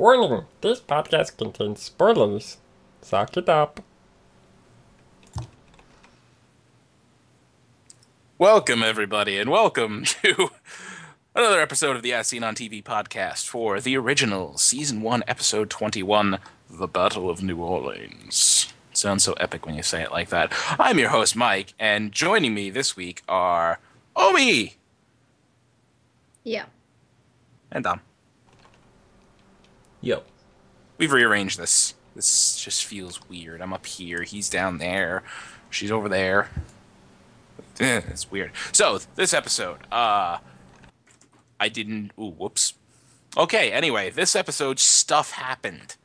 Warning, this podcast contains spoilers. Suck it up. Welcome, everybody, and welcome to another episode of the As Seen on TV podcast for the original Season 1, Episode 21, The Battle of New Orleans. It sounds so epic when you say it like that. I'm your host, Mike, and joining me this week are Omi! Yeah. And Dom. Yo. We've rearranged this. This just feels weird. I'm up here, he's down there, she's over there. It's weird. So, this episode, whoops. Okay, anyway, this episode, stuff happened.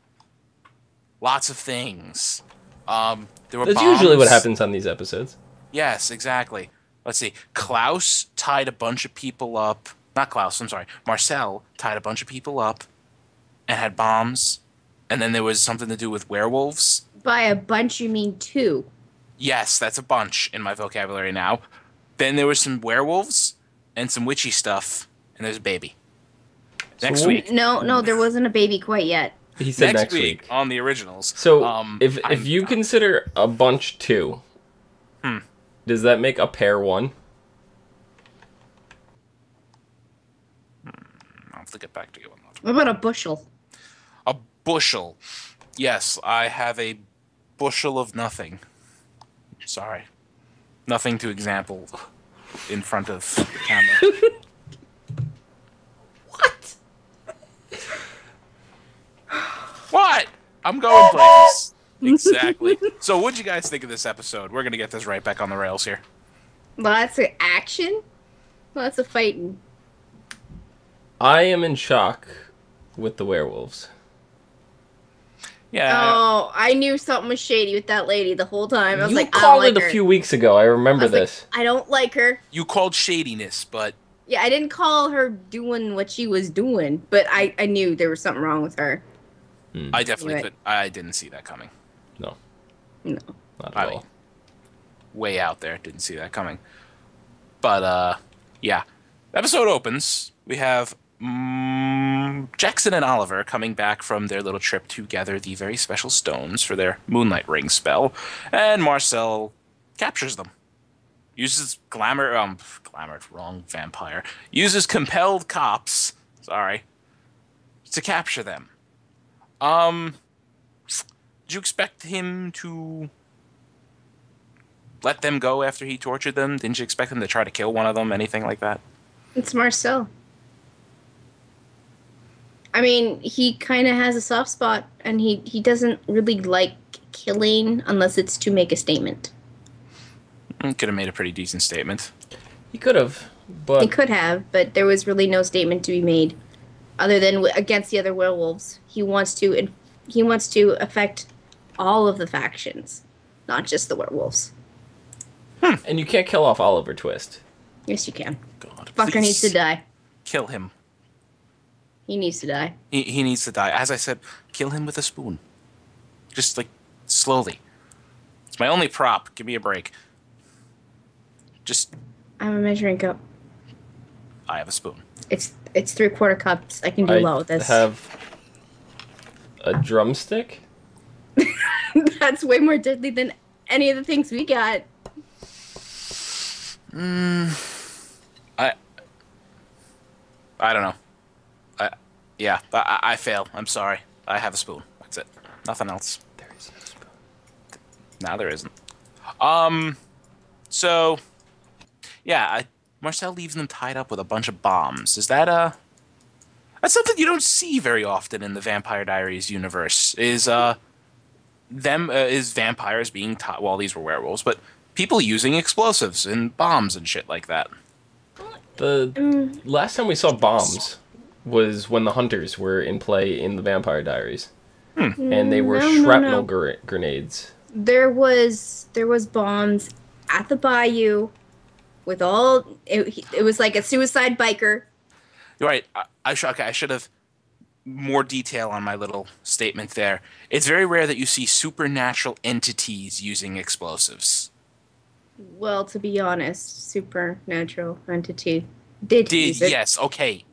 Lots of things. There were That's bombs. usually what happens on these episodes. Yes, exactly. Let's see. Klaus tied a bunch of people up. Not Klaus, I'm sorry. Marcel tied a bunch of people up and had bombs. And then there was something to do with werewolves. By a bunch, you mean two. Yes, that's a bunch in my vocabulary now. Then there was some werewolves and some witchy stuff, and there's a baby. Next week. No, there wasn't a baby quite yet. He said next week on the originals. So, if you consider a bunch two, does that make a pair one? I'll have to get back to you on that. What about a bushel? A bushel. Yes, I have a bushel of nothing. Sorry. Nothing to example in front of the camera. What? What? I'm going places. Exactly. So what'd you guys think of this episode? We're going to get this right back on the rails here. Lots of action. Lots of fighting. I am in shock with the werewolves. Yeah. Oh, I knew something was shady with that lady the whole time. I was You like, I don't called like it her. a few weeks ago. I remember this. I don't like her. You called shadiness, but... Yeah, I didn't call her doing what she was doing, but I knew there was something wrong with her. I definitely could. I didn't see that coming. No. No. Not at all. Way out there. Didn't see that coming. But, yeah. The episode opens. We have Jackson and Oliver coming back from their little trip to gather the very special stones for their Moonlight Ring spell. And Marcel captures them. Uses wrong vampire. Uses compelled cops, to capture them. Did you expect him to let them go after he tortured them? Didn't you expect him to try to kill one of them? Anything like that? It's Marcel. I mean, he kind of has a soft spot, and he doesn't really like killing unless it's to make a statement. He could have made a pretty decent statement. He could have, but... He could have, but there was really no statement to be made other than against the other werewolves. He wants to affect all of the factions, not just the werewolves. And you can't kill off Oliver Twist. Yes, you can. God, Fucker please needs to die. kill him. He needs to die. He needs to die. As I said, kill him with a spoon. Just, slowly. It's my only prop. Give me a break. Just... I have a measuring cup. I have a spoon. It's 3/4 cups. I can do well with this. I have a drumstick. That's way more deadly than any of the things we got. I don't know. I fail. I'm sorry. I have a spoon. That's it. Nothing else. There is no spoon. No, there isn't. So, yeah, Marcel leaves them tied up with a bunch of bombs. Is that, that's something you don't see very often in the Vampire Diaries universe, is vampires being tied, well, these were werewolves, but people using explosives and bombs and shit like that. The last time we saw bombs was when the hunters were in play in the Vampire Diaries. And they were shrapnel grenades. There was bombs at the bayou with all... It was like a suicide biker. You're right. I should have more detail on my little statement there. It's very rare that you see supernatural entities using explosives. Well, to be honest, supernatural entity did use it. Yes, okay.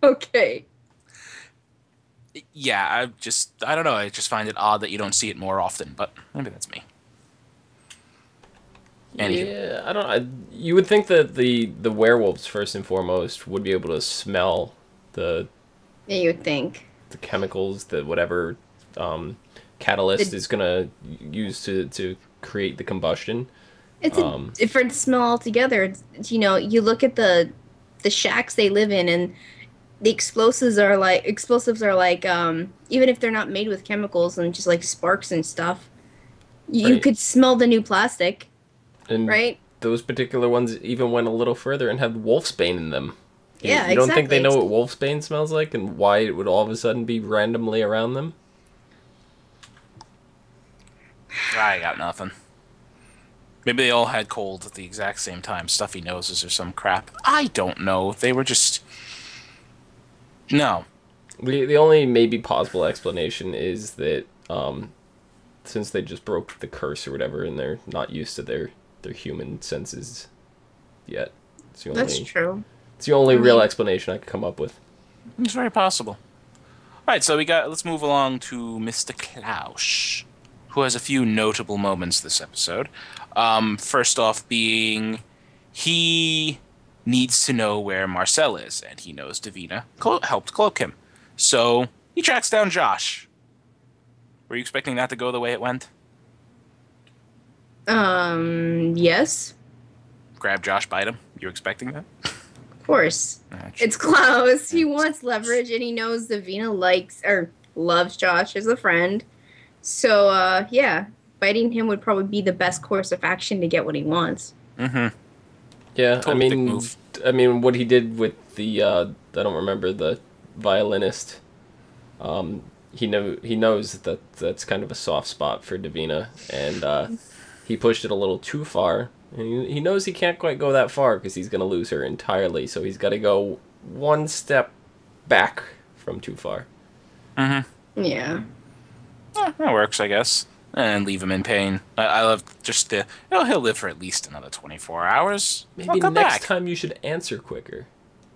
Okay. Yeah, I don't know. I just find it odd that you don't see it more often, but maybe that's me. Anywho. Yeah, I don't. You would think that the werewolves first and foremost would be able to smell the Yeah, you would think. the chemicals, the whatever catalyst is gonna use to create the combustion. It's a different smell altogether. It's, you look at the shacks they live in, and the explosives are like even if they're not made with chemicals and just like sparks and stuff, you Right. could smell the new plastic, And right? those particular ones even went a little further and had wolfsbane in them. Yeah, You don't think they exactly. know what wolfsbane smells like and why it would all of a sudden be randomly around them? I got nothing. Maybe they all had colds at the exact same time, stuffy noses or some crap. I don't know. They were just... No. The only maybe possible explanation is that since they just broke the curse or whatever and they're not used to their human senses yet. That's true. It's the only real explanation I could come up with. It's very possible. Alright, so let's move along to Mr. Klaus, who has a few notable moments this episode. First off being, he needs to know where Marcel is, and he knows Davina helped cloak him. So, he tracks down Josh. Were you expecting that to go the way it went? Yes, Grab Josh, bite him? You were expecting that? of course. It's Klaus. He wants leverage, and he knows Davina loves Josh as a friend. So, yeah, biting him would probably be the best course of action to get what he wants. Mm-hmm. Yeah, Totally dick move. I mean, what he did with the I don't remember the violinist. He knows that that's kind of a soft spot for Davina, and he pushed it a little too far. And he knows he can't quite go that far because he's gonna lose her entirely. So he's got to go one step back from too far. Mm-hmm. Yeah. That works, I guess. And leave him in pain. I love just he'll live for at least another 24 hours. Maybe I'll come next back. time you should answer quicker.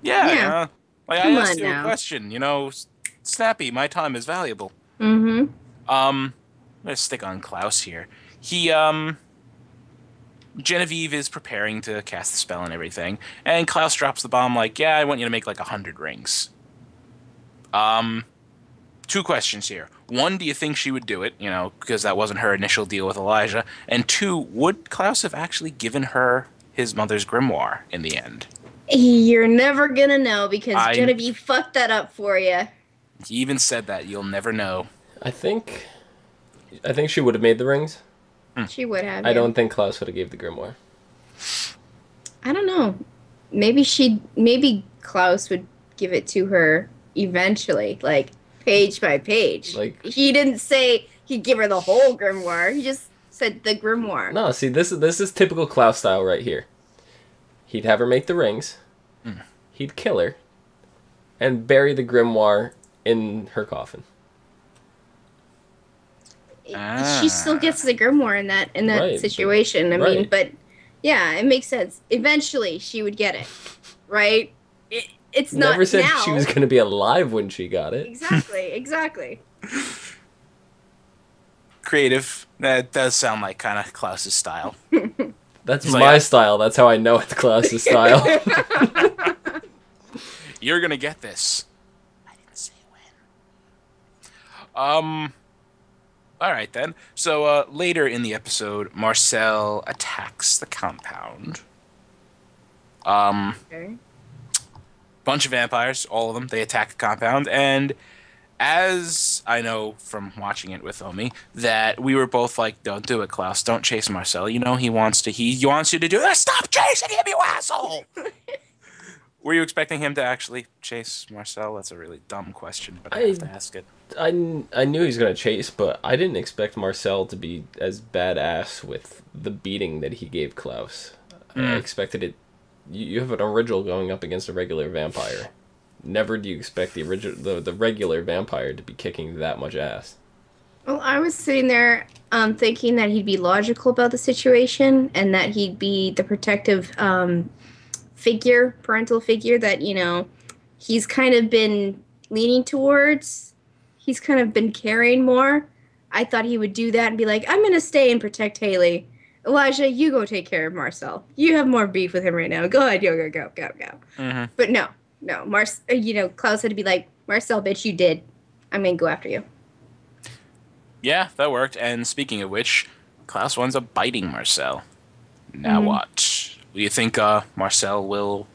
Yeah. Like, I Come asked on you a now. question. Snappy, my time is valuable. Mm-hmm. I'm gonna stick on Klaus here. Genevieve is preparing to cast the spell and everything, and Klaus drops the bomb like, yeah, I want you to make like 100 rings. Two questions here. One, do you think she would do it, because that wasn't her initial deal with Elijah? And two, would Klaus have actually given her his mother's grimoire in the end? You're never gonna know because Genevieve fucked that up for you. He even said that. You'll never know. I think she would have made the rings. She would have. I don't think Klaus would have gave the grimoire. I don't know. Maybe Klaus would give it to her eventually, like page by page. Like, he didn't say he'd give her the whole grimoire. He just said the grimoire. No, see, this is typical Klaus style right here. He'd have her make the rings. He'd kill her, and bury the grimoire in her coffin. She still gets the grimoire in that Right, situation. I mean, but yeah, it makes sense. Eventually, she would get it, right? It's not Never said now. she was going to be alive when she got it. Exactly. Creative. That does sound like kind of Klaus's style. That's He's my like, style. That's how I know it's Klaus's style. You're gonna get this. I didn't say when. All right then. So later in the episode, Marcel attacks the compound. Okay. Bunch of vampires, all of them. They attack the compound, and as I know from watching it with Omi, that we were both like, "Don't do it, Klaus. Don't chase Marcel. He wants you to do that. Stop chasing him, you asshole!" Were you expecting him to actually chase Marcel? That's a really dumb question, but I have to ask it. I knew he was going to chase, but I didn't expect Marcel to be as badass with the beating that he gave Klaus. I expected it. You have an original going up against a regular vampire. Never do you expect the regular vampire to be kicking that much ass. Well, I was sitting there thinking that he'd be logical about the situation and that he'd be the protective parental figure that, he's kind of been leaning towards. He's kind of been caring more. I thought he would do that and be like, I'm going to stay and protect Haley. Elijah, you go take care of Marcel. You have more beef with him right now. Go ahead, go. Mm-hmm. But no. Klaus had to be like, Marcel, bitch, you did. I'm going to go after you. Yeah, that worked. And speaking of which, Klaus winds up biting Marcel. Now what? Do you think Marcel will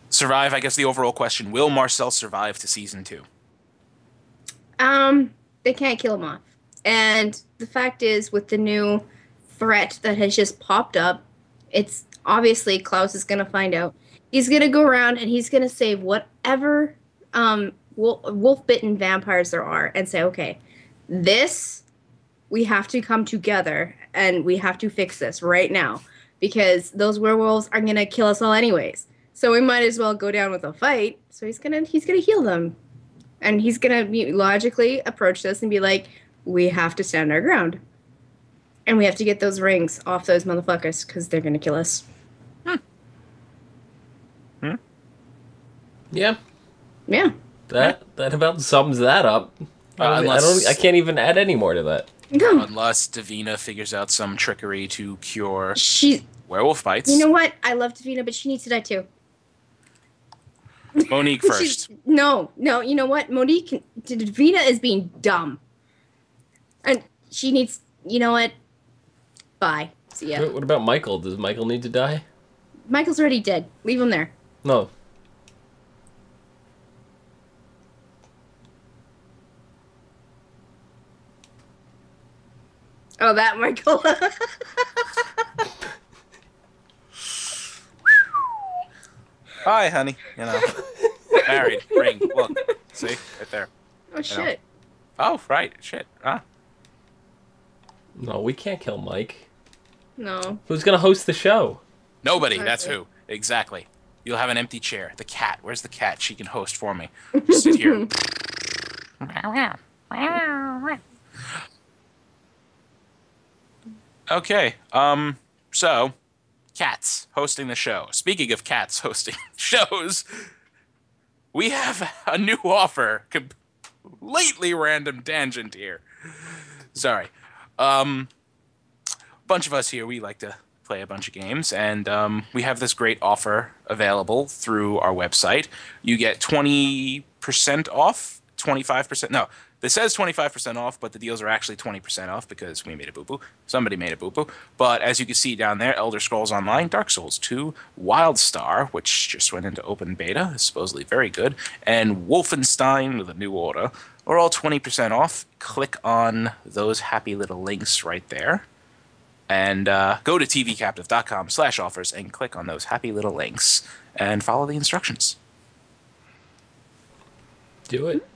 survive? I guess the overall question, will Marcel survive to season 2? They can't kill him off. And the fact is, with the new threat that has just popped up, it's obviously Klaus is going to find out. He's going to go around and he's going to save whatever wolf-bitten vampires there are and say, okay, we have to come together and we have to fix this right now because those werewolves are going to kill us all anyways. So we might as well go down with a fight. So he's going to heal them. And he's going to logically approach this and be like, we have to stand our ground. And we have to get those rings off those motherfuckers because they're going to kill us. Yeah. Yeah. That about sums that up. I can't even add any more to that. No. Unless Davina figures out some trickery to cure werewolf bites. You know what? I love Davina, but she needs to die too. Monique first. No. You know what? Davina is being dumb. And she needs... You know what? Bye. See ya. What about Michael? Does Michael need to die? Michael's already dead. Leave him there. No. Oh, that Michael. Hi, honey. Married. Ring. Look. See? Right there. Oh, shit. Oh, right. Shit. No, we can't kill Mike. No. Who's gonna host the show? Nobody. That's who. Exactly. You'll have an empty chair. The cat. Where's the cat? She can host for me. Just sit here. Okay. So, cats hosting the show. Speaking of cats hosting shows, we have a new offer. Completely random tangent here. Sorry. Bunch of us here, we like to play a bunch of games, and we have this great offer available through our website. You get 20% off, 25%. No, this says 25% off, but the deals are actually 20% off because we made a boo-boo. Somebody made a boo-boo. But as you can see down there, Elder Scrolls Online, Dark Souls 2, Wildstar, which just went into open beta, is supposedly very good, and Wolfenstein: The New Order are all 20% off. Click on those happy little links right there. And go to tvcaptive.com/offers and click on those happy little links and follow the instructions. Do it.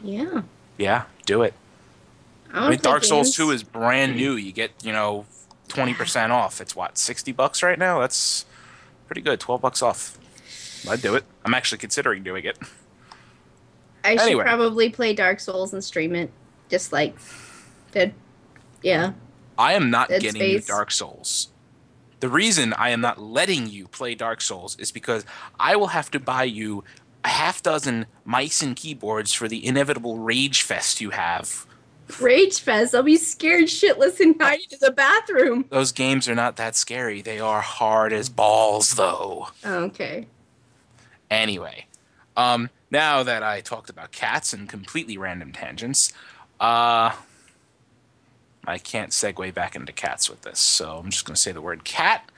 Yeah. Yeah, do it. I mean, Dark Souls 2 is brand new. You get, 20% off. It's what, $60 right now? That's pretty good. $12 off. I'd do it. I'm actually considering doing it. I should probably play Dark Souls and stream it. Just like Dead. Yeah. I am not Dead getting Space. you Dark Souls. The reason I am not letting you play Dark Souls is because I will have to buy you a half dozen mice and keyboards for the inevitable Rage Fest you have. Rage Fest? I'll be scared shitless and hiding in the bathroom. Those games are not that scary. They are hard as balls, though. Okay. Anyway, now that I talked about cats and completely random tangents, I can't segue back into cats with this, so I'm just going to say the word cat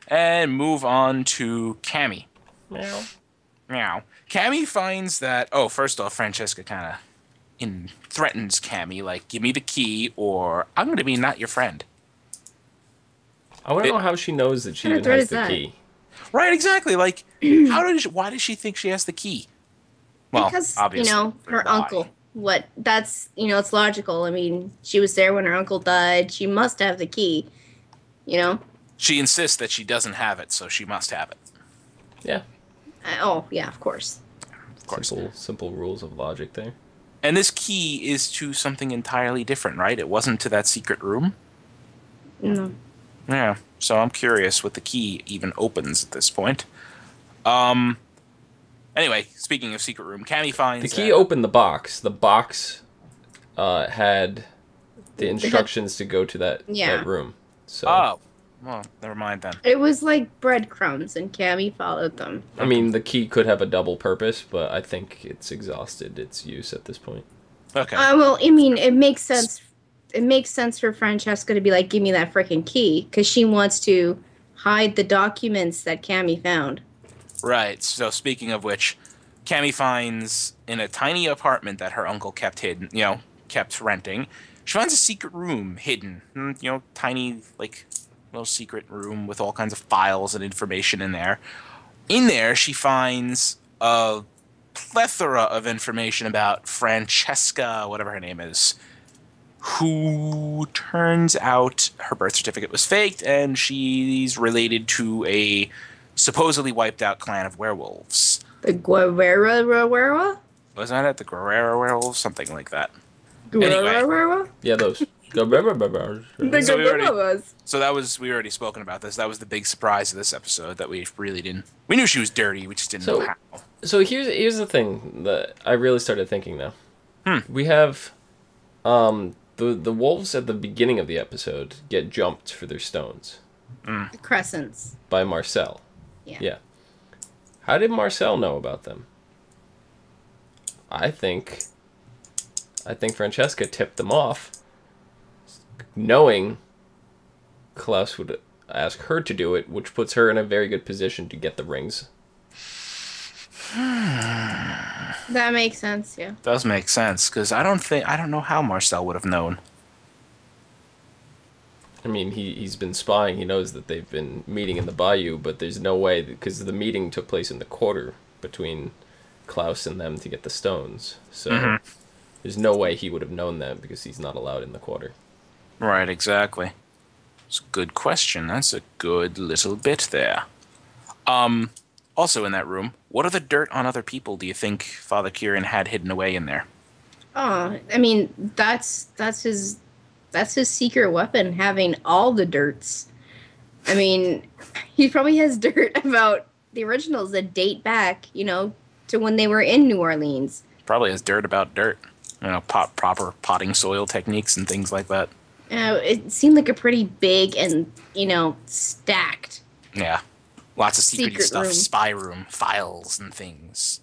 and move on to Cammy. Meow. Meow. Cammy finds that, first off, Francesca kind of threatens Cammy, like, give me the key or I'm going to be not your friend. I want to know how she knows that she even has the key. Right, exactly. Like, why does she think she has the key? Well, because, obviously, her uncle. It's logical. I mean, she was there when her uncle died. She must have the key, She insists that she doesn't have it, so she must have it. Yeah. Yeah, of course. Of course. Simple rules of logic there. And this key is to something entirely different, right? It wasn't to that secret room? No. Yeah, so I'm curious what the key even opens at this point. Anyway, speaking of secret room, Cammy finds The key opened the box. The box had the instructions to go to that room. So. Oh, well, never mind then. It was like breadcrumbs, and Cammy followed them. I mean, the key could have a double purpose, but I think it's exhausted its use at this point. Okay. Well, I mean, it makes sense. It makes sense for Francesca to be like, "Give me that freaking key," because she wants to hide the documents that Cammy found. Right. So speaking of which, Cammy finds in a tiny apartment that her uncle kept hidden, kept renting. She finds a secret room hidden. Tiny, like, little secret room with all kinds of files and information in there. In there, she finds a plethora of information about Francesca, whatever her name is, who turns out her birth certificate was faked, and she's related to a supposedly wiped out clan of werewolves. The Guerrera? Wasn't it the Guerrero werewolves? Something like that. Guerrera? Yeah, those. So we already spoken about this. That was the big surprise of this episode that we really didn't. We knew she was dirty. We just didn't know how. So here's the thing that I really started thinking now. We have the wolves at the beginning of the episode get jumped for their stones. The crescents. By Marcel. Yeah. How did Marcel know about them? I think Francesca tipped them off, knowing Klaus would ask her to do it, which puts her in a very good position to get the rings. That makes sense, yeah. Does make sense, because I don't know how Marcel would have known. I mean, he's been spying. He knows that they've been meeting in the bayou, but there's no way, because the meeting took place in the quarter between Klaus and them to get the stones. So there's no way he would have known that, because he's not allowed in the quarter. Right, exactly. It's a good question. That's a good little bit there. Also in that room, what are the dirt on other people do you think Father Kieran had hidden away in there? Oh, I mean, that's his secret weapon, having all the dirts. I mean, he probably has dirt about the originals that date back, to when they were in New Orleans. Probably has dirt about dirt. Proper potting soil techniques and things like that. It seemed like a pretty big and, stacked. Yeah. Lots of secret stuff, room. Spy room, files and things.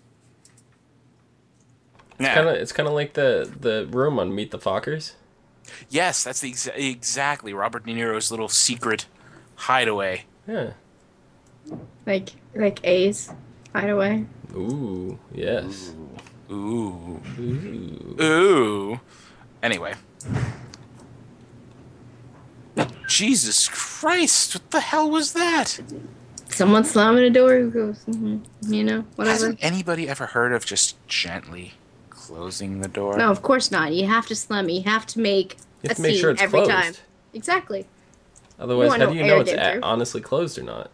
It's kind of like the room on Meet the Fockers. Yes, that's exactly Robert De Niro's little secret hideaway. Yeah. Like A's hideaway. Ooh, yes. Ooh. Ooh. Anyway. Jesus Christ, what the hell was that? Someone slamming a door who goes, whatever. Hasn't anybody ever heard of just gently closing the door? No, of course not. You have to slam it. You have to make You have a to make scene sure it's every closed. time. Exactly. Otherwise, You how want do no you know air it's get through. honestly closed or not?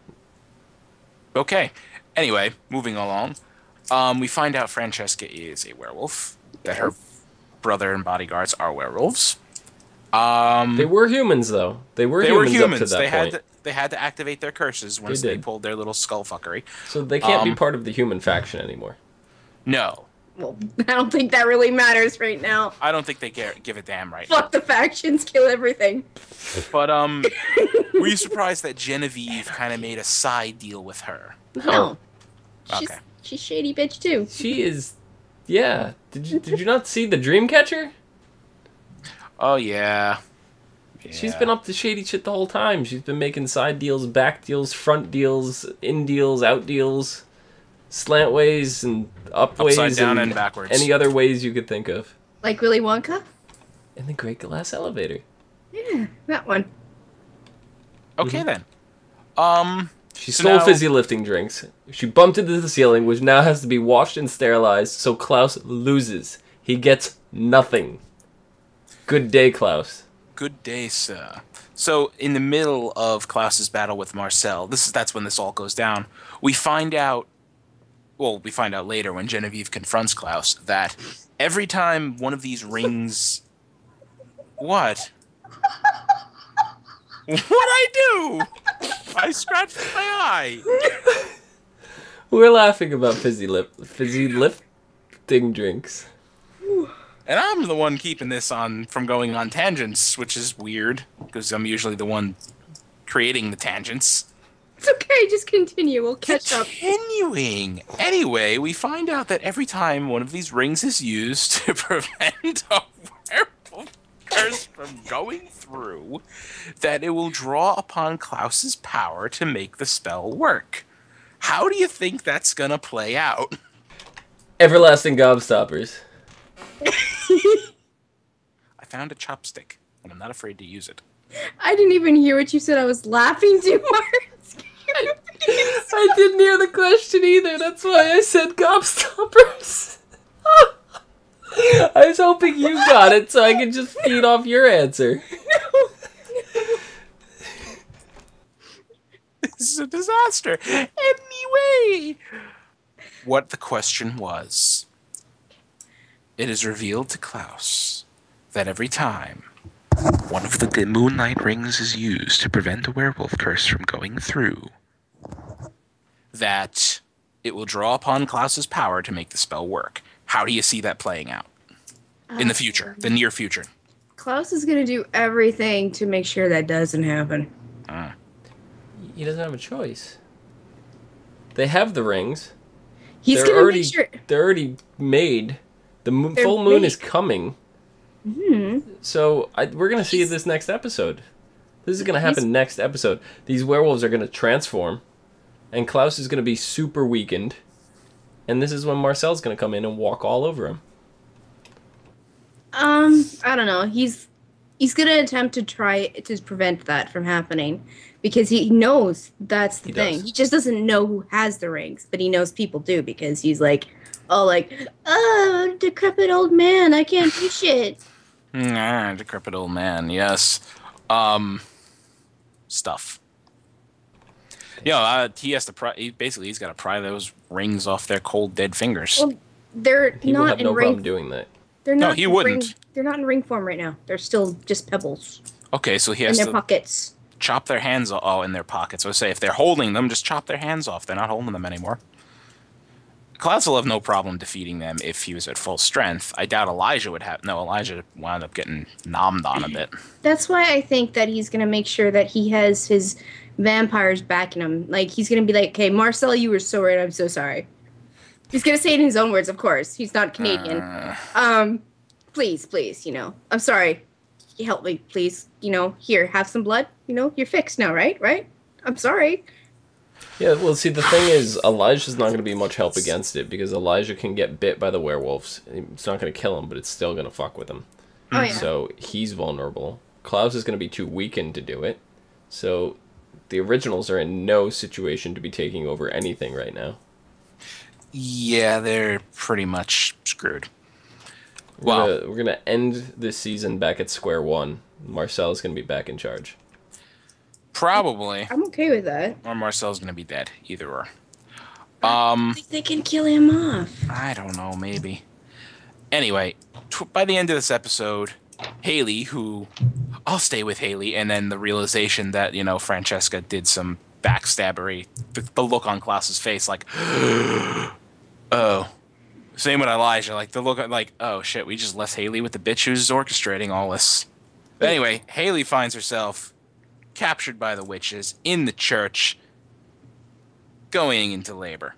Okay. Anyway, moving along. We find out Francesca is a werewolf. That her brother and bodyguards are werewolves. They were humans, though. They were humans up to that point. They had to activate their curses once they pulled their little skull fuckery. So they can't be part of the human faction anymore. No. Well, I don't think that really matters right now. I don't think they give a damn right now. Fuck the factions, kill everything. But, were you surprised that Genevieve kind of made a side deal with her? No. Okay. She's shady bitch, too. She is... Yeah. Did you not see the Dreamcatcher? Oh, yeah. She's been up to shady shit the whole time. She's been making side deals, back deals, front deals, in deals, out deals, slant ways and up ways. Upside down and backwards. Any other ways you could think of. Like Willy Wonka? And the Great Glass Elevator. Yeah, that one. Okay, then. She stole fizzy lifting drinks. She bumped into the ceiling, which now has to be washed and sterilized, so Klaus loses. He gets nothing. Good day, Klaus. Good day, sir. So, in the middle of Klaus's battle with Marcel, that's when this all goes down. We find out later when Genevieve confronts Klaus that every time one of these rings... What? What'd I do? I scratched my eye. We're laughing about fizzy lifting drinks. And I'm the one keeping this from going on tangents, which is weird, because I'm usually the one creating the tangents. It's okay, just continue. We'll catch up. Continuing. Anyway, we find out that every time one of these rings is used to prevent a werewolf curse from going through, that it will draw upon Klaus's power to make the spell work. How do you think that's gonna play out? Everlasting gobstoppers. I found a chopstick, and I'm not afraid to use it. I didn't even hear what you said. I was laughing too hard. I didn't hear the question either. That's why I said gobstoppers. I was hoping you got it so I could just feed off your answer. This is a disaster. Anyway, what the question was, it is revealed to Klaus that every time one of the moonlight rings is used to prevent a werewolf curse from going through, that it will draw upon Klaus's power to make the spell work. How do you see that playing out in the future, the near future? Klaus is going to do everything to make sure that doesn't happen. He doesn't have a choice. They have the rings. He's going to make sure... They're already made. The full moon is coming. Mm-hmm. So we're going to see this next episode. This is going to happen next episode. These werewolves are going to transform. And Klaus is going to be super weakened. And this is when Marcel's going to come in and walk all over him. I don't know. He's going to attempt to try to prevent that from happening. Because he knows that's the thing. He just doesn't know who has the rings. But he knows people do because he's like, oh, decrepit old man. I can't do shit. Decrepit old man, yes. Stuff. He has to he's got to pry those rings off their cold, dead fingers. Well, they're he not will have in no ring. problem doing that. They're not. No, he wouldn't. They're not in ring form right now. They're still just pebbles. Okay, so he has in their pockets. Chop their hands off. Oh, in their pockets. So say if they're holding them, just chop their hands off. They're not holding them anymore. Klaus will have no problem defeating them if he was at full strength. I doubt Elijah would have. No, Elijah wound up getting nommed on a bit. That's why I think that he's going to make sure that he has his vampires backing him. Like, he's going to be like, okay, Marcel, you were so right. I'm so sorry. He's going to say it in his own words, of course. He's not Canadian. Please, I'm sorry. Help me, please. Here, have some blood. You're fixed now, right? Right? I'm sorry. Yeah, well, see, the thing is, Elijah's not going to be much help against it, because Elijah can get bit by the werewolves. It's not going to kill him, but it's still going to fuck with him. Oh, yeah. So he's vulnerable. Klaus is going to be too weakened to do it. So the originals are in no situation to be taking over anything right now. Yeah, they're pretty much screwed. We're gonna end this season back at square one. Marcel's going to be back in charge. Probably. I'm okay with that. Or Marcel's going to be dead. Either or. I think they can kill him off. I don't know, maybe. Anyway, by the end of this episode, Haley, who... I'll stay with Haley, and then the realization that, Francesca did some backstabbery. The look on Klaus's face, like, oh. Same with Elijah, like, the look like, oh, shit, we just left Haley with the bitch who's orchestrating all this. But anyway, Haley finds herself captured by the witches in the church, going into labor.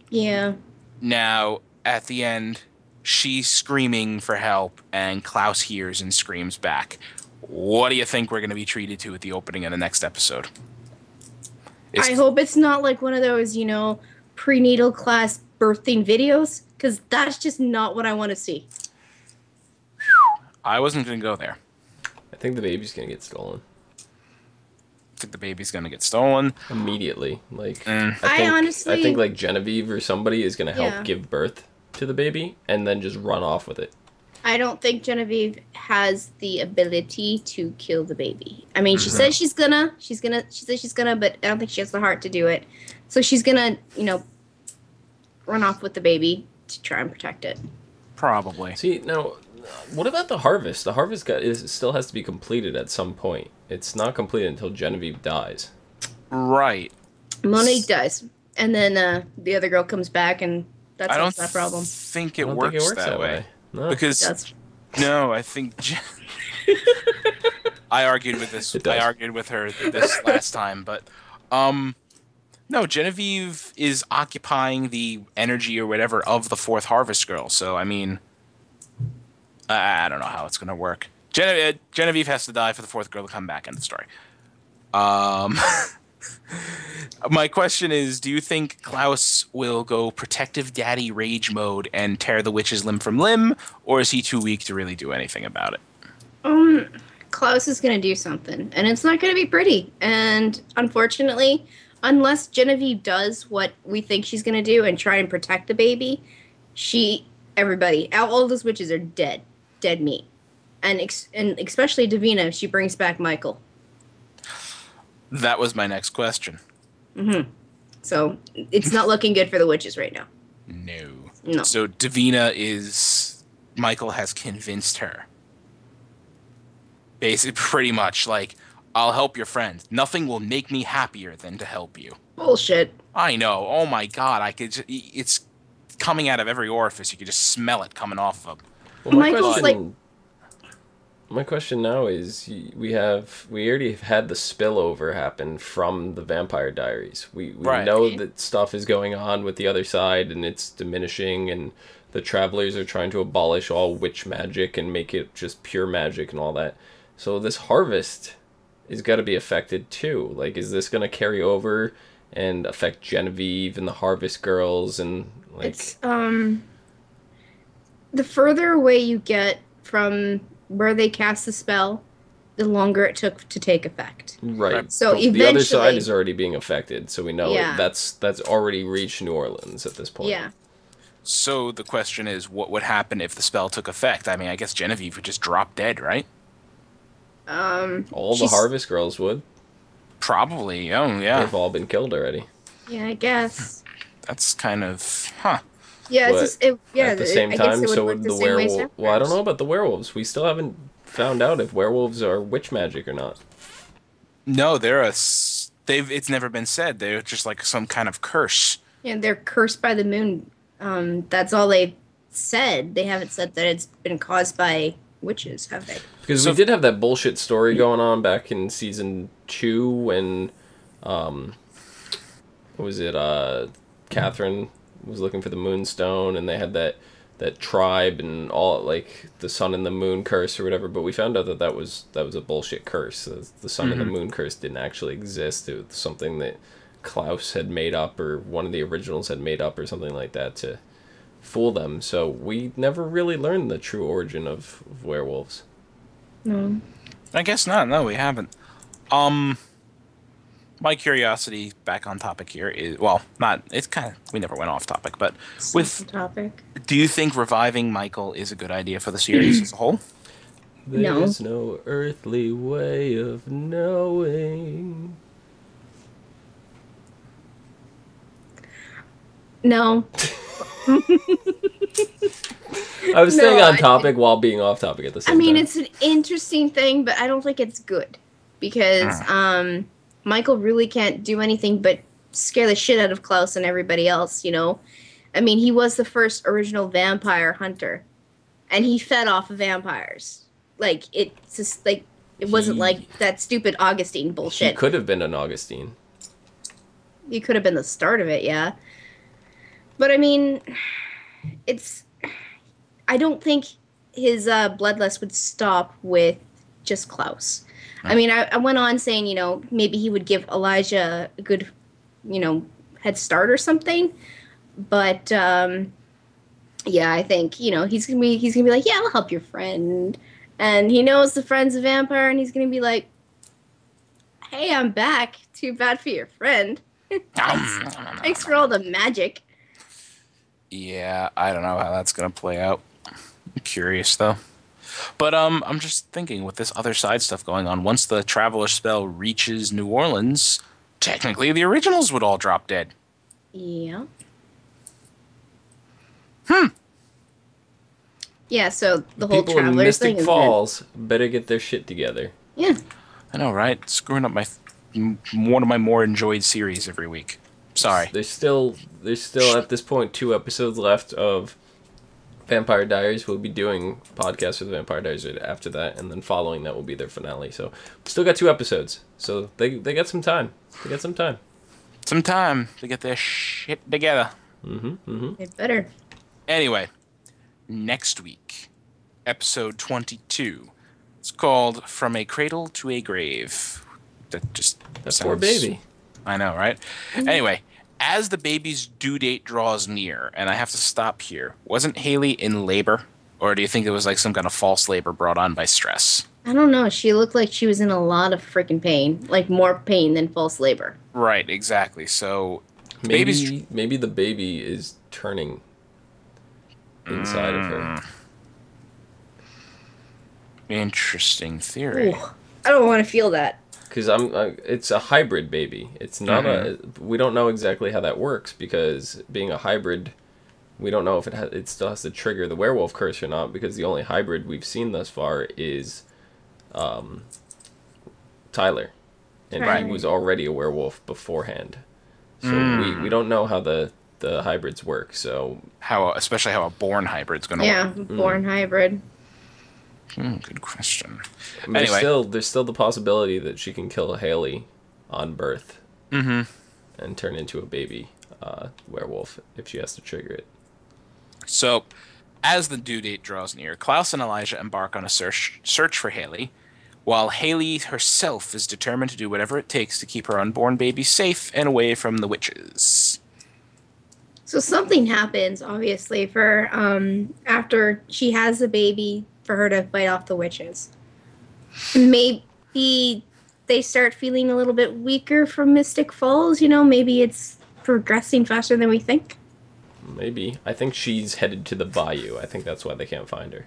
Yeah. Now, at the end, she's screaming for help, and Klaus hears and screams back. What do you think we're going to be treated to at the opening of the next episode? I hope it's not like one of those, prenatal class birthing videos, because that's just not what I want to see. I wasn't going to go there. I think the baby's going to get stolen. I think the baby's going to get stolen immediately. Like, I think like Genevieve or somebody is going to help give birth to the baby and then just run off with it. I don't think Genevieve has the ability to kill the baby. I mean, she says she says she's gonna, but I don't think she has the heart to do it. So she's gonna, run off with the baby to try and protect it. Probably. See, now, what about the harvest? The harvest still has to be completed at some point. It's not completed until Genevieve dies. Right. Monique dies. And then the other girl comes back, and that I don't solves that problem. think I it don't works think it works that way. No. Because That's no, I think I argued with this. It does. I argued with her this last time, but no, Genevieve is occupying the energy or whatever of the fourth Harvest Girl. So I mean, I don't know how it's gonna work. Genevieve has to die for the fourth girl to come back in the story. My question is, do you think Klaus will go protective daddy rage mode and tear the witch's limb from limb, or is he too weak to really do anything about it? Klaus is gonna do something, and it's not gonna be pretty. And unfortunately, unless Genevieve does what we think she's gonna do and try and protect the baby, everybody, all those witches are dead meat, and especially Davina if she brings back Michael. That was my next question. So it's not looking good for the witches right now. No. So Davina Michael has convinced her. Basically, pretty much like, I'll help your friend. Nothing will make me happier than to help you. Bullshit. I know. Oh my god, it's coming out of every orifice. You could just smell it coming off of him. Well, Michael's my question now is, we already had the spillover happen from the Vampire Diaries. We Right. know that stuff is going on with the other side, and it's diminishing, and the Travelers are trying to abolish all witch magic and make it just pure magic and all that. So this harvest is got to be affected too. Like, is this going to carry over and affect Genevieve and the Harvest Girls? And like, it's the further away you get from where they cast the spell, the longer it took to take effect. right. So But the other side eventually- is already being affected, so we know Yeah. that's already reached New Orleans at this point. Yeah. So the question is, what would happen if the spell took effect? I mean, I guess Genevieve would just drop dead, right? All the She's- Harvest Girls would. Probably. Oh, yeah. They've all been killed already. Yeah, I guess. That's kind of... Huh. Yeah, But it's just, at the same time, so work would the the same way as werewolf. Well, I don't vampires. know about the werewolves. We still haven't found out if werewolves are witch magic or not. No, it's never been said. They're just like some kind of curse. Yeah, they're cursed by the moon. That's all they've said. They haven't said that it's been caused by witches, have they? Because we did have that bullshit story going on back in season 2 when, what was it, Catherine was looking for the Moonstone, and they had that tribe and all, like, the sun and the moon curse or whatever, but we found out that was a bullshit curse. The sun and the moon curse didn't actually exist. It was something that Klaus had made up, or one of the originals had made up, or something like that to fool them. So we never really learned the true origin of werewolves. No. I guess not. No, we haven't. My curiosity, back on topic here, is, well, not, it's kind of, we never went off topic, but With topic. do you think reviving Michael is a good idea for the series as a whole? No. There's no earthly way of knowing. No. I was No, staying on I- topic while being off topic at the same I mean, time. it's an interesting thing, but I don't think it's good because Michael really can't do anything but scare the shit out of Klaus and everybody else. You know, I mean, he was the first original vampire hunter, and he fed off of vampires. Like it's just like it wasn't He- like that stupid Augustine He bullshit. could have been an Augustine. He could have been the start of it, yeah. But I mean, I don't think his bloodlust would stop with just Klaus. I mean, I went on saying, you know, maybe he would give Elijah a good, you know, head start or something. But yeah, I think, you know, he's gonna be like, yeah, I'll help your friend, and he knows the friend's a vampire, and he's gonna be like, hey, I'm back. Too bad for your friend. Thanks for all the magic. Yeah, I don't know how that's gonna play out. I'm curious though. But I'm just thinking with this other side stuff going on, once the Traveler spell reaches New Orleans, technically the originals would all drop dead. Yeah. Yeah, so the whole People in Travelers thing Mystic is Falls better get their shit together. Yeah. I know, right? Screwing up one of my more enjoyed series every week. Sorry. There's still at this point 2 episodes left of Vampire Diaries. We'll be doing podcasts with Vampire Diaries after that, and then following that will be their finale. So we still got 2 episodes. So they got some time. They got some time. Some time to get their shit together. It better. Anyway, next week, episode 22. It's called From a Cradle to a Grave. That poor baby. I know, right? Anyway, as the baby's due date draws near, and I have to stop here, wasn't Haley in labor? Or do you think it was like some kind of false labor brought on by stress? I don't know. She looked like she was in a lot of freaking pain. Like more pain than false labor. Right, exactly. So maybe the baby is turning inside of her. Interesting theory. Ooh, I don't want to feel that. Because it's a hybrid baby. It's not we don't know exactly how that works, because being a hybrid, we don't know if it still has to trigger the werewolf curse or not, because the only hybrid we've seen thus far is Tyler, and he was already a werewolf beforehand. So we don't know how the hybrids work. So especially how a born hybrid's going to work. Yeah, born hybrid. Good question. Anyway, there's still the possibility that she can kill Haley on birth and turn into a baby werewolf if she has to trigger it. So, as the due date draws near, Klaus and Elijah embark on a search for Haley, while Haley herself is determined to do whatever it takes to keep her unborn baby safe and away from the witches. So something happens, obviously, for after she has the baby, for her to fight off the witches. Maybe they start feeling a little bit weaker from Mystic Falls. Maybe it's progressing faster than we think. Maybe. I think she's headed to the bayou. I think that's why they can't find her.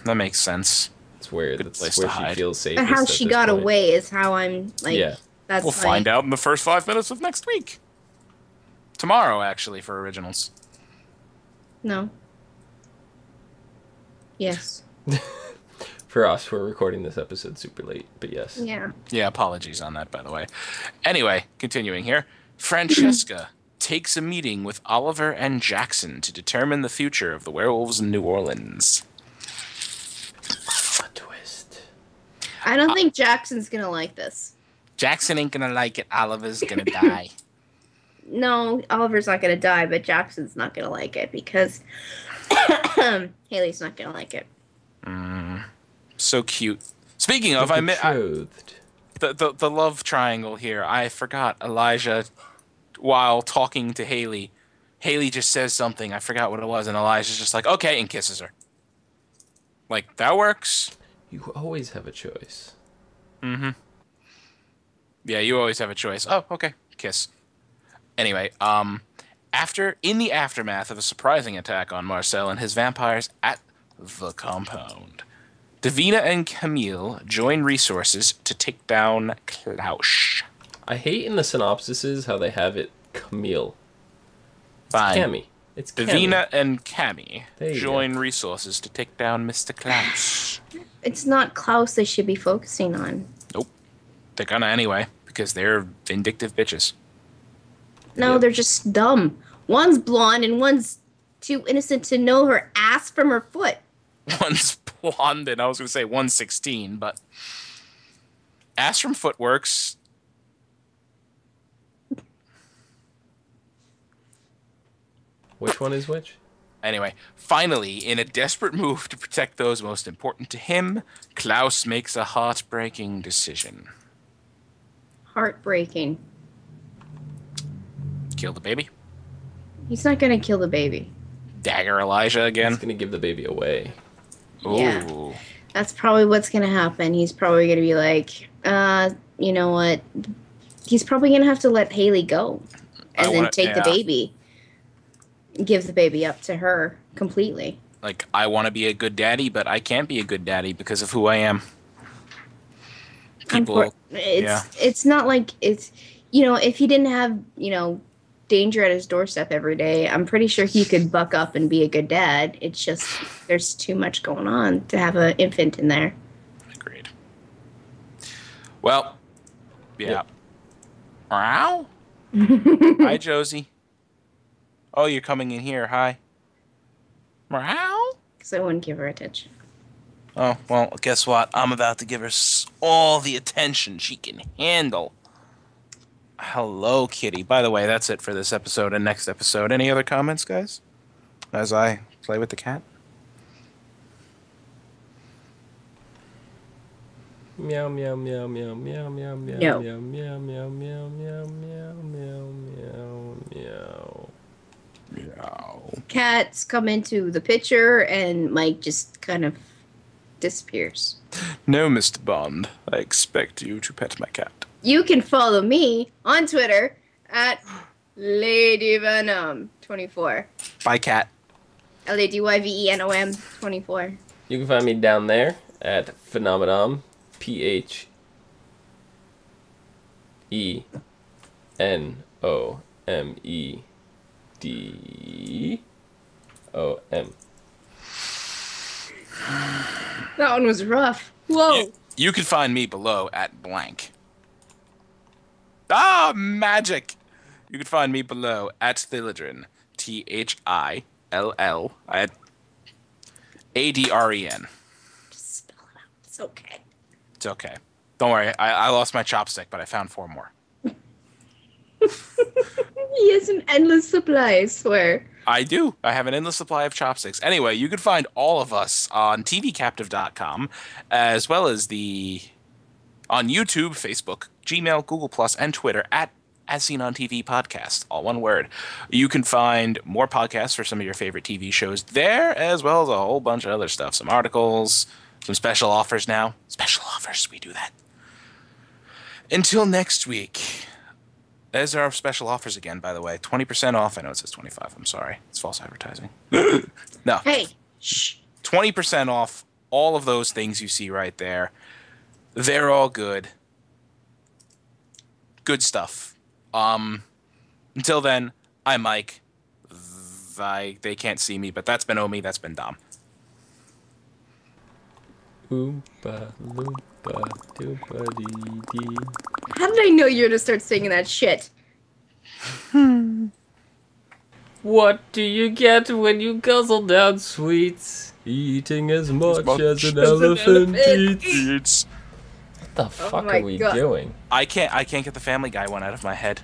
That makes sense. That's where she feels safe. And how she got away is how I'm like. Yeah. That's we'll find out in the first 5 minutes of next week. Tomorrow, actually, for originals. No. Yes. For us, we're recording this episode super late, but yes. Yeah. Yeah, apologies on that, by the way. Anyway, continuing here. Francesca takes a meeting with Oliver and Jackson to determine the future of the werewolves in New Orleans. A twist. I don't think Jackson's going to like this. Jackson ain't going to like it. Oliver's going to die. No, Oliver's not going to die, but Jackson's not going to like it because Haley's not going to like it. So cute. Speaking of, the love triangle here. I forgot Elijah, while talking to Haley just says something. I forgot what it was, and Elijah's just like, okay, and kisses her. Like, that works. You always have a choice. Yeah, you always have a choice. Oh, okay, kiss. Anyway, in the aftermath of a surprising attack on Marcel and his vampires at the compound, Davina and Camille join resources to take down Klaus. I hate in the synopsises how they have it Camille. It's Fine. Cammy. It's Cammy. Davina and Cammy join resources to take down Mr. Klaus. It's not Klaus they should be focusing on. Nope. They're gonna anyway, because they're vindictive bitches. No, they're just dumb. One's blonde and one's too innocent to know her ass from her foot. One's blonde and I was going to say 116, but ass from foot works. Which one is which? Anyway, finally, in a desperate move to protect those most important to him, Klaus makes a heartbreaking decision. Heartbreaking. Kill the baby. He's not going to kill the baby. Dagger Elijah again. He's going to give the baby away. Ooh. Yeah. That's probably what's going to happen. He's probably going to be like, you know what? He's probably going to have to let Haley go. And then take the baby. Give the baby up to her completely. Like, I want to be a good daddy, but I can't be a good daddy because of who I am. It's not like it's, if he didn't have, danger at his doorstep every day, I'm pretty sure he could buck up and be a good dad. It's just there's too much going on to have an infant in there. Agreed. Well, yeah. Yep. Wow. Hi, Josie. Oh, you're coming in here. Hi. Meow. Because I wouldn't give her attention. Oh, well, guess what? I'm about to give her all the attention she can handle. Hello, kitty. By the way, that's it for this episode and next episode. Any other comments, guys? As I play with the cat? Meow meow meow meow meow meow meow No. meow meow meow meow meow meow meow meow. No. Cats come into the picture, and Mike just kind of disappears. No, Mr. Bond. I expect you to pet my cat. You can follow me on Twitter at LadyVenom24. Bye, cat. LadyVenom 24. You can find me down there at Phenomenon, PHENOMEDOM. That one was rough. Whoa. You can find me below at blank. Ah, magic! You can find me below at Thilladren. THILL ADREN. Just spell it out. It's okay. It's okay. Don't worry. I lost my chopstick, but I found 4 more. He has an endless supply, I swear. I do. I have an endless supply of chopsticks. Anyway, you can find all of us on tvcaptive.com, as well as on YouTube, Facebook, Gmail, Google+, and Twitter at As Seen on TV Podcast, all one word. You can find more podcasts for some of your favorite TV shows there, as well as a whole bunch of other stuff. Some articles, some special offers now. Special offers, we do that. Until next week. There's our special offers again, by the way. 20% off. I know it says 25. I'm sorry. It's false advertising. No. Hey, shh. 20% off all of those things you see right there. They're all good. Good stuff. Until then, I'm Mike. They can't see me, but that's been Omi. That's been Dom. Oompa loompa doopa dee dee. How did I know you were going to start singing that shit? What do you get when you guzzle down sweets? Eating as much as an elephant eats. What the fuck my are we God. doing? I can't get the Family Guy one out of my head.